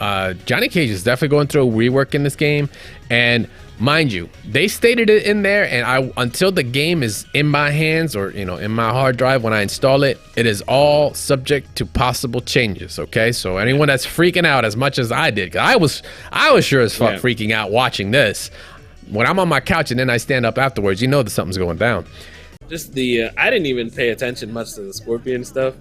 Johnny Cage is definitely going through a rework in this game, and mind you, they stated it in there, and until the game is in my hands or in my hard drive when I install it, it is all subject to possible changes. Okay, so anyone that's freaking out as much as I did, 'cause I was sure as fuck freaking out watching this. When I'm on my couch and then I stand up afterwards, that something's going down. Just I didn't even pay attention much to the Scorpion stuff,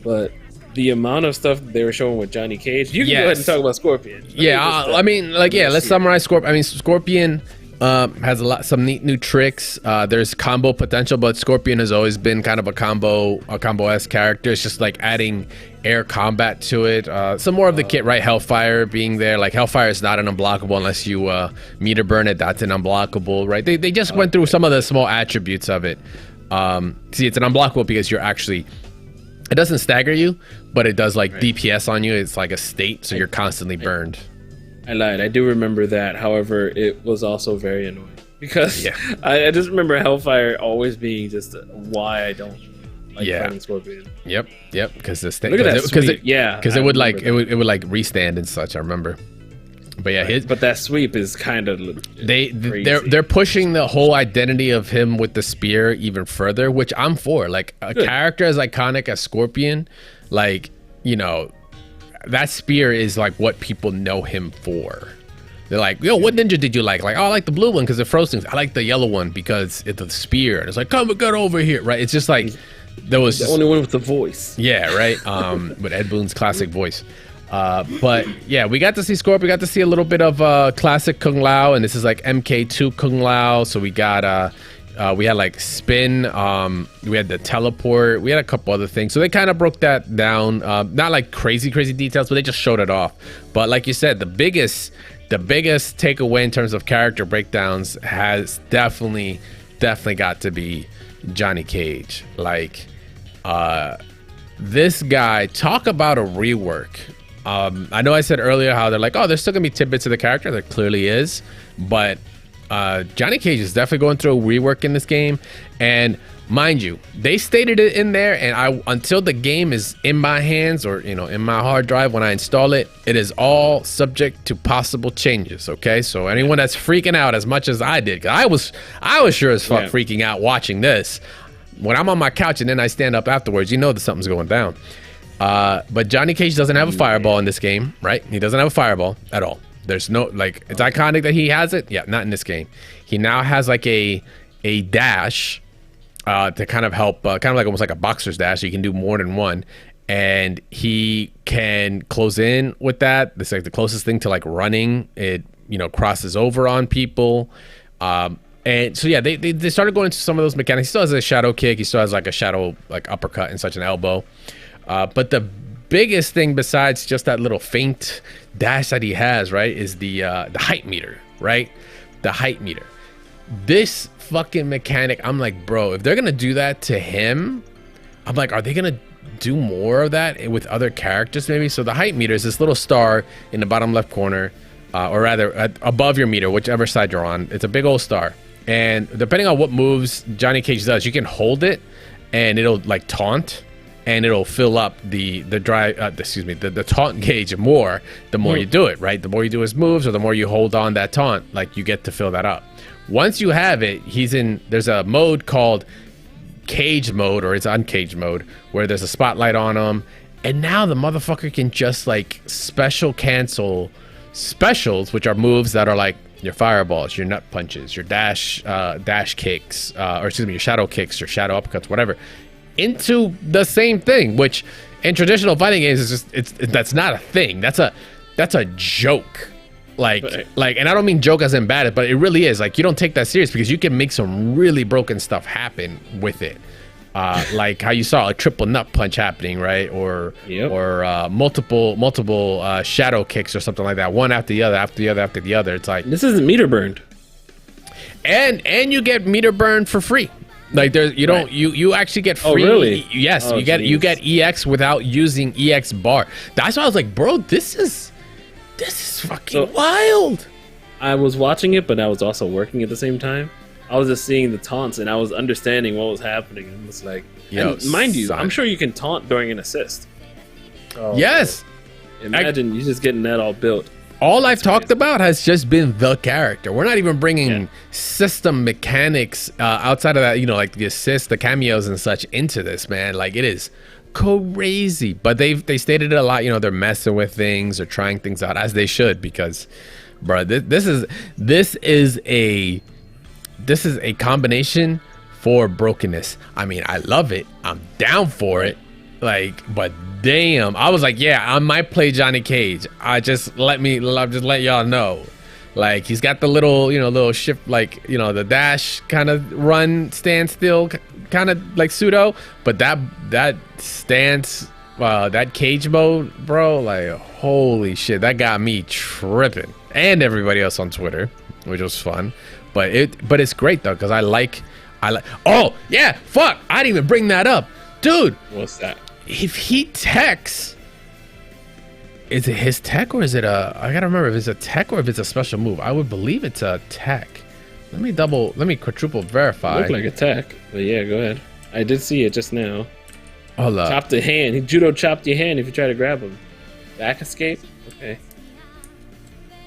but the amount of stuff they were showing with Johnny Cage, you can go ahead and talk about Scorpion. Let's summarize Scorpion. Scorpion has some neat new tricks. There's combo potential, but Scorpion has always been kind of a combo-esque character. It's just like adding air combat to it. Some more of the kit, right? Hellfire being there. Like Hellfire is not an unblockable unless you meter burn it. That's an unblockable, right? They just went through some of the small attributes of it. See, it's an unblockable because you're actually, it doesn't stagger you, but it does like DPS on you. It's like a state, so you're constantly burned. I lied. I do remember that. However, it was also very annoying because I just remember Hellfire always being just why I don't like fighting Scorpion. Yep. Because the look at that. Because it would like it would like restand and such. I remember. But yeah, but that sweep is kind of they're pushing the whole identity of him with the spear even further, which I'm for. Like a character as iconic as Scorpion, like that spear is like what people know him for. They're like, what ninja did you like? Like, oh, I like the blue one because it froze things. I like the yellow one because it's a spear. And it's like, come get over here, right? It's just like there was the only one with the voice. Yeah, right. With Ed Boon's classic voice. But yeah, we got to see Scorpion. We got to see a little bit of classic Kung Lao, and this is like MK2 Kung Lao. So we got we had like spin, we had the teleport, we had a couple other things. So they kind of broke that down. Not like crazy details, but they just showed it off. But like you said, the biggest takeaway in terms of character breakdowns has definitely got to be Johnny Cage. Like this guy, talk about a rework. I know I said earlier how they're like, oh, there's still gonna be tidbits of the character. There clearly is, but Johnny Cage is definitely going through a rework in this game, and mind you, they stated it in there, and until the game is in my hands or in my hard drive when I install it, it is all subject to possible changes. Okay, so anyone that's freaking out as much as I did, 'cause I was sure as fuck freaking out watching this. When I'm on my couch and then I stand up afterwards, that something's going down. But Johnny Cage doesn't have a fireball in this game, right? He doesn't have a fireball at all. There's no, like, it's iconic that he has it. Yeah, not in this game. He now has like a dash to kind of help, kind of like almost like a boxer's dash. So you can do more than one. And he can close in with that. It's like the closest thing to like running. It, crosses over on people. And so, yeah, they started going into some of those mechanics. He still has a shadow kick. He still has like a shadow, like uppercut and such an elbow. But the biggest thing besides just that little feint dash that he has, right, is the height meter, right? The height meter. This fucking mechanic, I'm like, bro, if they're going to do that to him, I'm like, are they going to do more of that with other characters maybe? So the height meter is this little star in the bottom left corner, or rather above your meter, whichever side you're on. It's a big old star. And depending on what moves Johnny Cage does, you can hold it and it'll like taunt, and it'll fill up the taunt gauge more the more you do it, right? The more you do his moves or the more you hold on that taunt, like you get to fill that up. Once you have it, there's a mode called cage mode, or it's uncaged mode, where there's a spotlight on him, and now the motherfucker can just like special cancel specials, which are moves that are like your fireballs, your nut punches, your dash kicks, your shadow kicks, your shadow uppercuts, whatever, into the same thing, which in traditional fighting games is just that's not a thing. That's a joke. Like, and I don't mean joke as in bad, but it really is. Like, you don't take that serious because you can make some really broken stuff happen with it. Like how you saw a triple nut punch happening, right? Or multiple shadow kicks or something like that, one after the other, after the other, after the other. It's like, this isn't meter burned, and you get meter burned for free. Like there's you actually get free. Oh, really? Yes, you get EX without using EX bar. That's why I was like, bro, this is fucking wild. I was watching it, but I was also working at the same time. I was just seeing the taunts and I was understanding what was happening. And it was like, mind you, I'm sure you can taunt during an assist. Yes. Imagine you just getting that all built. All I've talked about has just been the character. We're not even bringing system mechanics outside of that, you know, like the assists, the cameos and such into this, man. Like, it is crazy. But they stated it a lot, you know, they're messing with things, they're trying things out, as they should, because, bro, this is a combination for brokenness. I mean, I love it. I'm down for it. Like, but damn, I was like, yeah, I might play Johnny Cage. I'll just let y'all know. Like, he's got the little, you know, little shift, like, you know, the dash kind of run, stand still, kind of like pseudo. But that stance, that cage mode, bro, like, holy shit, that got me tripping, and everybody else on Twitter, which was fun. But it's great though, because I like. Oh yeah, fuck! I didn't even bring that up, dude. What's that? If he techs, is it his tech or is it a? I gotta remember if it's a tech or if it's a special move. I would believe it's a tech. Let me quadruple verify. Look like a tech, but yeah, go ahead. I did see it just now. Hold up. Chopped the hand. He judo chopped your hand if you try to grab him. Back escape. Okay.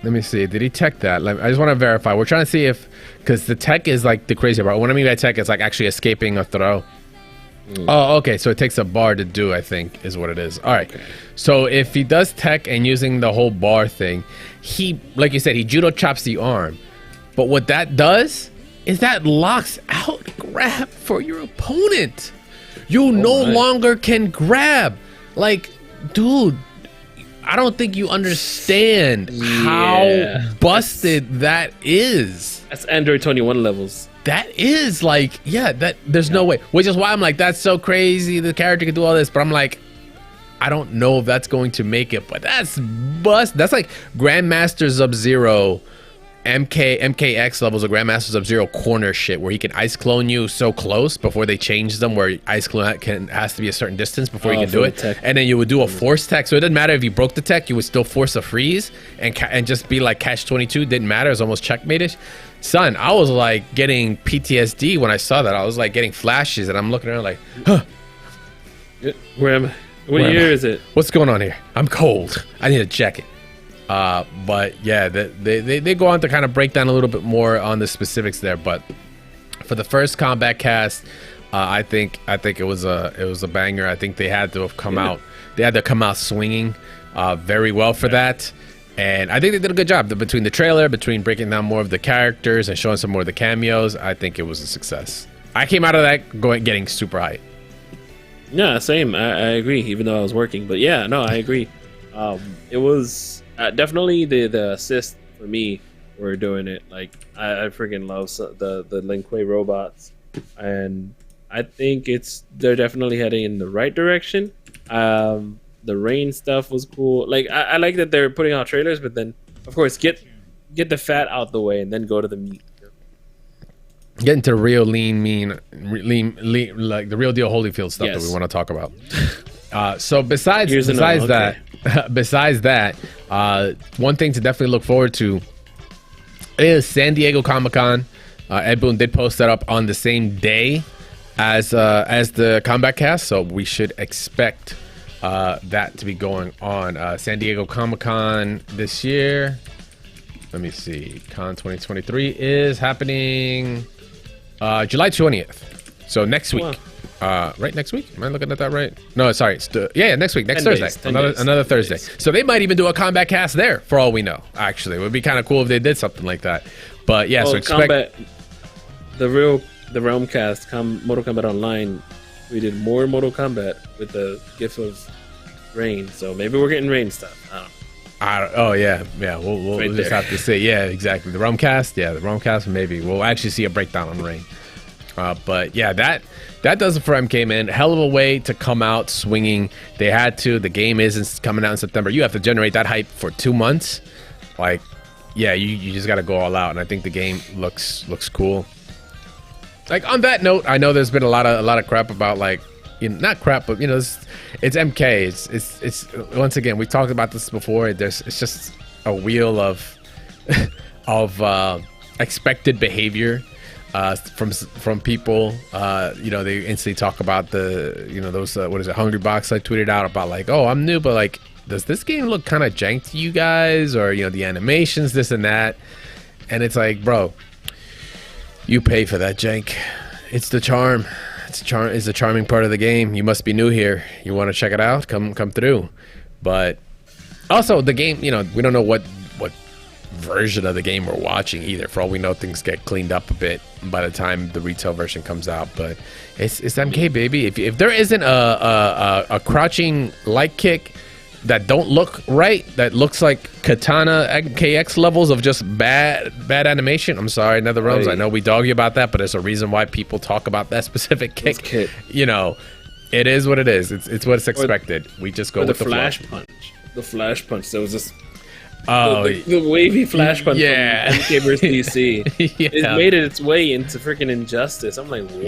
Let me see. Did he tech that? I just want to verify. We're trying to see if, because the tech is like the crazy part. What I mean by tech is like actually escaping a throw. Oh, okay. So it takes a bar to do, I think, is what it is. All right. Okay. So if he does tech and using the whole bar thing, he, like you said, he judo chops the arm. But what that does is that locks out grab for your opponent. You no longer can grab. Like, dude, I don't think you understand how busted that is. That's Android 21 levels. That is like, there's no way. Which is why I'm like, that's so crazy. The character can do all this, but I'm like, I don't know if that's going to make it. But that's bust. That's like Grandmaster Sub-Zero, MKX levels of Grandmaster Sub-Zero corner shit, where he can ice clone you so close before they change them, where ice clone has to be a certain distance before you can do it. And then you would do a force tech. So it doesn't matter if you broke the tech, you would still force a freeze and just be like Catch 22. Didn't matter. It was almost checkmate-ish. Son, I was like getting PTSD when I saw that. I was like getting flashes, and I'm looking around like, huh. Where am I? What year is it? What's going on here? I'm cold. I need a jacket. But yeah, they go on to kind of break down a little bit more on the specifics there. But for the first combat cast, I think it was a banger. I think they had to have come out. They had to come out swinging very well for that. And I think they did a good job between the trailer, between breaking down more of the characters and showing some more of the cameos. I think it was a success. I came out of that getting super hyped. Yeah, same. I agree, even though I was working. But yeah, no, I agree. It was definitely the assist for me were doing it. Like, I freaking love the Lin Kuei robots. And I think they're definitely heading in the right direction. The rain stuff was cool. Like, I like that they're putting out trailers, but then of course get the fat out the way and then go to the meat. Get into the real lean, like the real deal Holyfield stuff that we want to talk about. So besides that, one thing to definitely look forward to is San Diego Comic-Con. Ed Boon did post that up on the same day as the Combat Cast, so we should expect that to be going on. San Diego Comic-Con this year. Let me see. Con 2023 is happening July 20th. So next week. Wow. Right, next week? Am I looking at that right? No, sorry. Next week. Next Thursday. Another Thursday. So they might even do a Combat Cast there, for all we know, actually. It would be kind of cool if they did something like that. But yeah, so expect... Combat, the Realm Cast, Mortal Kombat Online, we did more Mortal Kombat with the GIF of rain. So maybe we're getting rain stuff. I don't know. Oh yeah. We'll right just have to see. Yeah, exactly. The Rumcast. Maybe we'll actually see a breakdown on rain. But yeah, that does it for MK, man. Hell of a way to come out swinging. They had to. The game isn't coming out in September. You have to generate that hype for 2 months. Like, yeah, you just got to go all out. And I think the game looks cool. Like, on that note, I know there's been a lot of crap about, like, not crap, but it's MK. It's once again, we talked about this before. It's just a wheel of expected behavior from people. They instantly talk about the those what is it, Hungry Box. I tweeted out about like, oh, I'm new, but like does this game look kind of jank to you guys, or the animations, this and that? And it's like, bro, you pay for that jank. It's the charm. It's the charming part of the game. You must be new here. You want to check it out? Come through. But also the game, we don't know what version of the game we're watching either. For all we know, things get cleaned up a bit by the time the retail version comes out. But it's MK, baby. If there isn't a crouching light kick that don't look right, that looks like Katana MKX levels of just bad animation, I'm sorry, NetherRealms, I know we dog you about that, but there's a reason why people talk about that specific kick. It is what it is. It's what's expected. We just go with the flash punch. The flash punch. There was this the wavy flash punch from MK vs DC. Yeah. It made its way into freaking Injustice. I'm like, what?